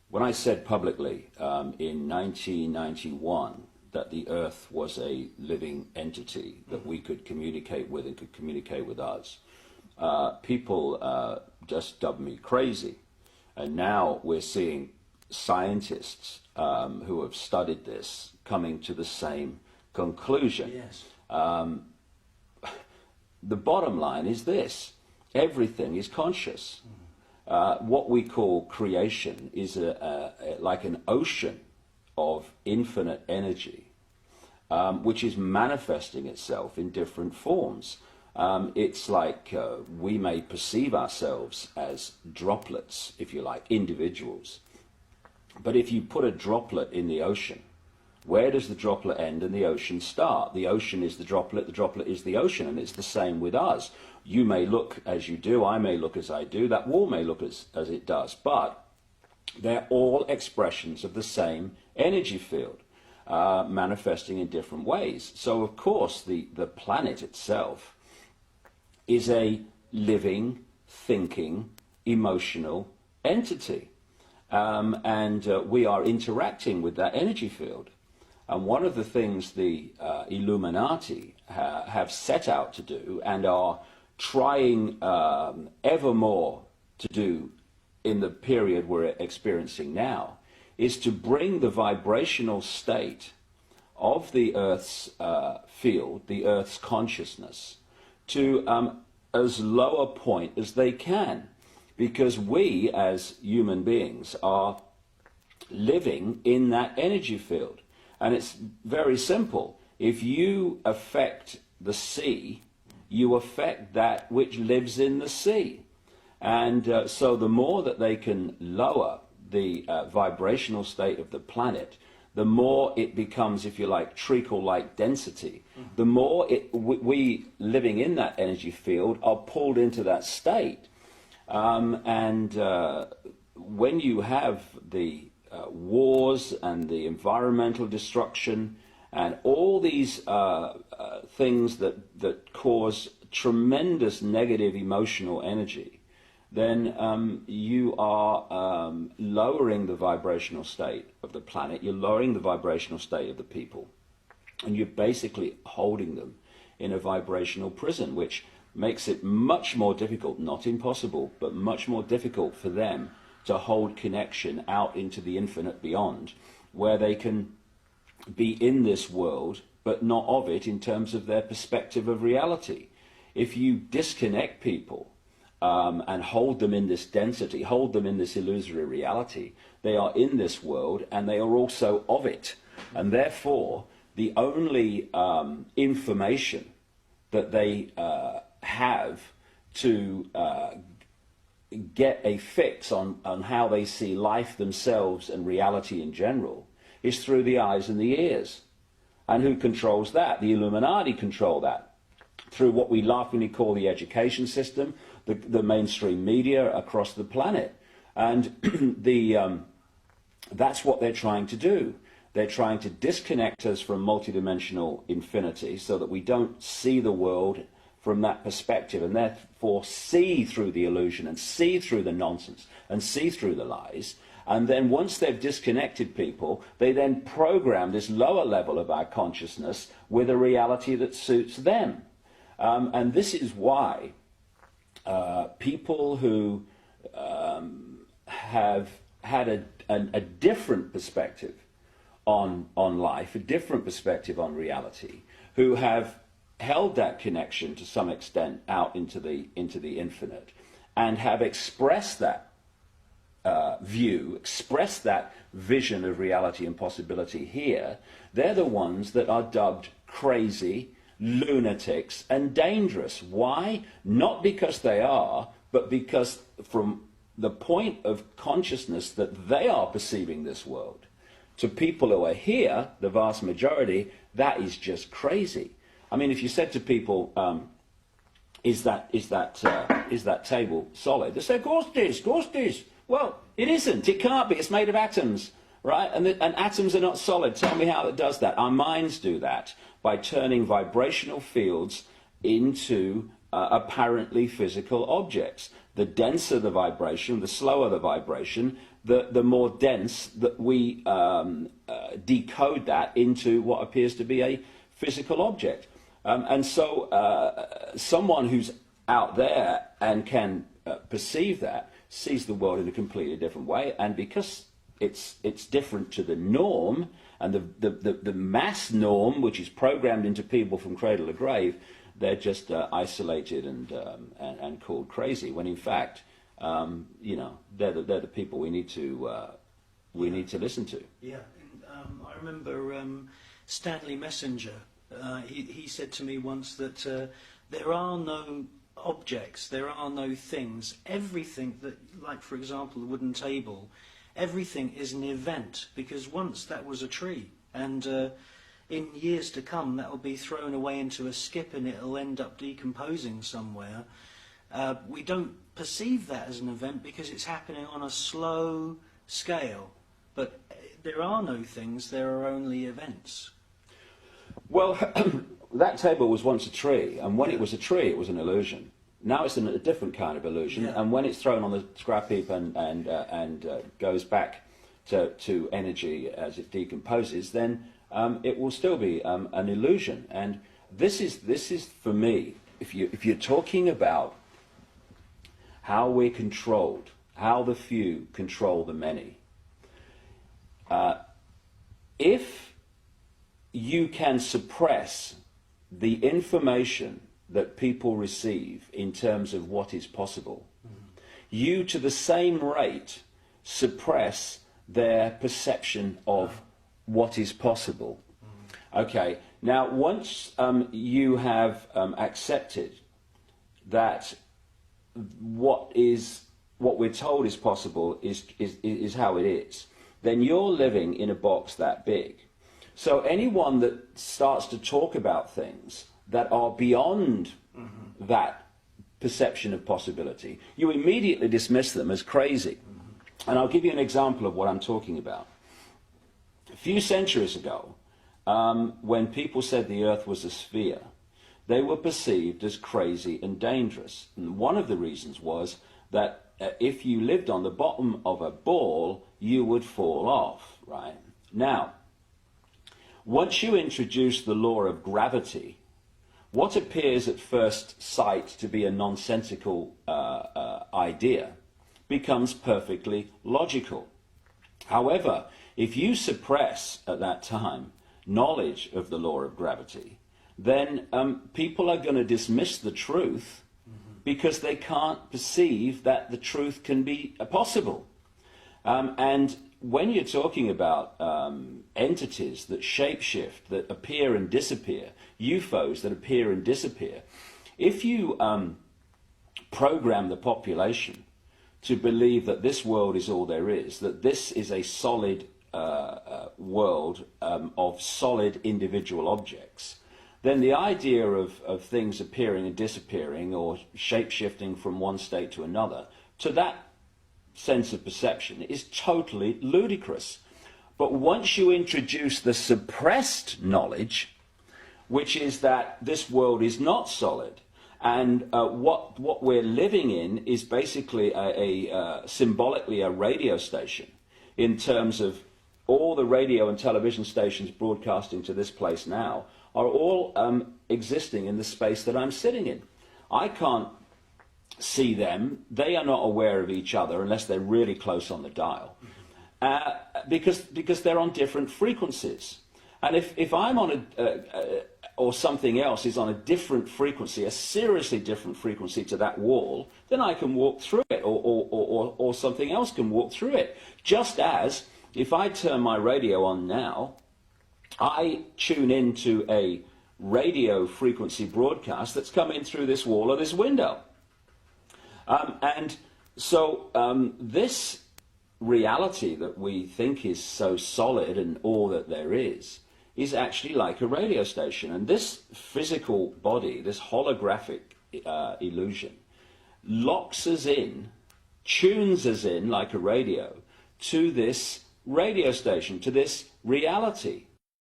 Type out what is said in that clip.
When I said publicly in 1991 that the Earth was a living entity that we could communicate with and could communicate with us, people just dubbed me crazy. And now we're seeing scientists who have studied this coming to the same conclusion. Yes. The bottom line is this: everything is conscious. What we call creation is like an ocean of infinite energy, which is manifesting itself in different forms. It's like we may perceive ourselves as droplets, if you like, individuals. But if you put a droplet in the ocean, where does the droplet end and the ocean start? The ocean is the droplet is the ocean, and it's the same with us. You may look as you do, I may look as I do, that wall may look as it does, but they're all expressions of the same energy field, manifesting in different ways. So, of course, the planet itself is a living, thinking, emotional entity. And we are interacting with that energy field. And one of the things the Illuminati have set out to do and are trying ever more to do in the period we're experiencing now is to bring the vibrational state of the Earth's field, the Earth's consciousness, to as low a point as they can. Because we, as human beings, are living in that energy field. And it's very simple. If you affect the sea, you affect that which lives in the sea. And so the more that they can lower the vibrational state of the planet, the more it becomes, if you like, treacle-like density. The more we living in that energy field are pulled into that state. When you have the wars and the environmental destruction and all these things that cause tremendous negative emotional energy, then you are lowering the vibrational state of the planet, you're lowering the vibrational state of the people, and you're basically holding them in a vibrational prison, which makes it much more difficult, not impossible, but much more difficult for them to hold connection out into the infinite beyond, where they can be in this world, but not of it in terms of their perspective of reality. If you disconnect people and hold them in this density, hold them in this illusory reality, they are in this world and they are also of it. And therefore, the only information that they have to get a fix on how they see life themselves and reality in general is through the eyes and the ears. And who controls that? The Illuminati control that through what we laughingly call the education system, the mainstream media across the planet. And that's what they're trying to do. They're trying to disconnect us from multidimensional infinity so that we don't see the world from that perspective and therefore see through the illusion and see through the nonsense and see through the lies. And then once they've disconnected people, they then program this lower level of our consciousness with a reality that suits them. And this is why people who have had a different perspective on life, a different perspective on reality, who have held that connection to some extent out into the infinite, and have expressed that view, expressed that vision of reality and possibility here, they're the ones that are dubbed crazy, lunatics, and dangerous. Why? Not because they are, but because from the point of consciousness that they are perceiving this world, to people who are here, the vast majority, that is just crazy. I mean, if you said to people, is that table solid? They say, of course it is, of course it is. Well, it isn't. It can't be. It's made of atoms, right? And atoms are not solid. Tell me how it does that. Our minds do that by turning vibrational fields into apparently physical objects. The denser the vibration, the slower the vibration, the more dense that we decode that into what appears to be a physical object. And so someone who's out there and can perceive that sees the world in a completely different way, and because it's different to the norm and the mass norm, which is programmed into people from cradle to grave, they're just isolated and called crazy. When in fact, they're the people we need to listen to. Yeah, and, I remember Stanley Messenger. He said to me once that there are no objects, there are no things. Everything that, like for example, the wooden table, everything is an event, because once that was a tree, and in years to come that will be thrown away into a skip and it'll end up decomposing somewhere. We don't perceive that as an event because it's happening on a slow scale. But there are no things, there are only events. Well, that table was once a tree, and when it was a tree, it was an illusion. Now it's a different kind of illusion, and when it's thrown on the scrap heap and goes back to energy as it decomposes, then it will still be an illusion. And this is for me, if you're talking about how we're controlled, how the few control the many, if you can suppress the information that people receive in terms of what is possible, you to the same rate suppress their perception of what is possible. Okay, now once you have accepted that what we're told is possible is how it is, then you're living in a box that big. So anyone that starts to talk about things that are beyond that perception of possibility, you immediately dismiss them as crazy. And I'll give you an example of what I'm talking about. A few centuries ago, when people said the Earth was a sphere, they were perceived as crazy and dangerous. And one of the reasons was that if you lived on the bottom of a ball, you would fall off, right? Now, once you introduce the law of gravity, what appears at first sight to be a nonsensical idea becomes perfectly logical. However, if you suppress at that time knowledge of the law of gravity, then people are going to dismiss the truth because they can't perceive that the truth can be possible. And when you're talking about entities that shapeshift, that appear and disappear, UFOs that appear and disappear, if you program the population to believe that this world is all there is, that this is a solid world of solid individual objects, then the idea of things appearing and disappearing or shape-shifting from one state to another, to that sense of perception, is totally ludicrous. But once you introduce the suppressed knowledge, which is that this world is not solid, and what we're living in is basically symbolically a radio station, in terms of all the radio and television stations broadcasting to this place now are all existing in the space that I'm sitting in. I can't see them. They are not aware of each other unless they're really close on the dial, because they're on different frequencies. And if I'm on or something else is on a different frequency, a seriously different frequency to that wall, then I can walk through it, or something else can walk through it. Just as if I turn my radio on now, I tune into a radio frequency broadcast that's coming through this wall or this window. And so this reality that we think is so solid and all that there is actually like a radio station. And this physical body, this holographic illusion, locks us in, tunes us in like a radio to this radio station, to this reality.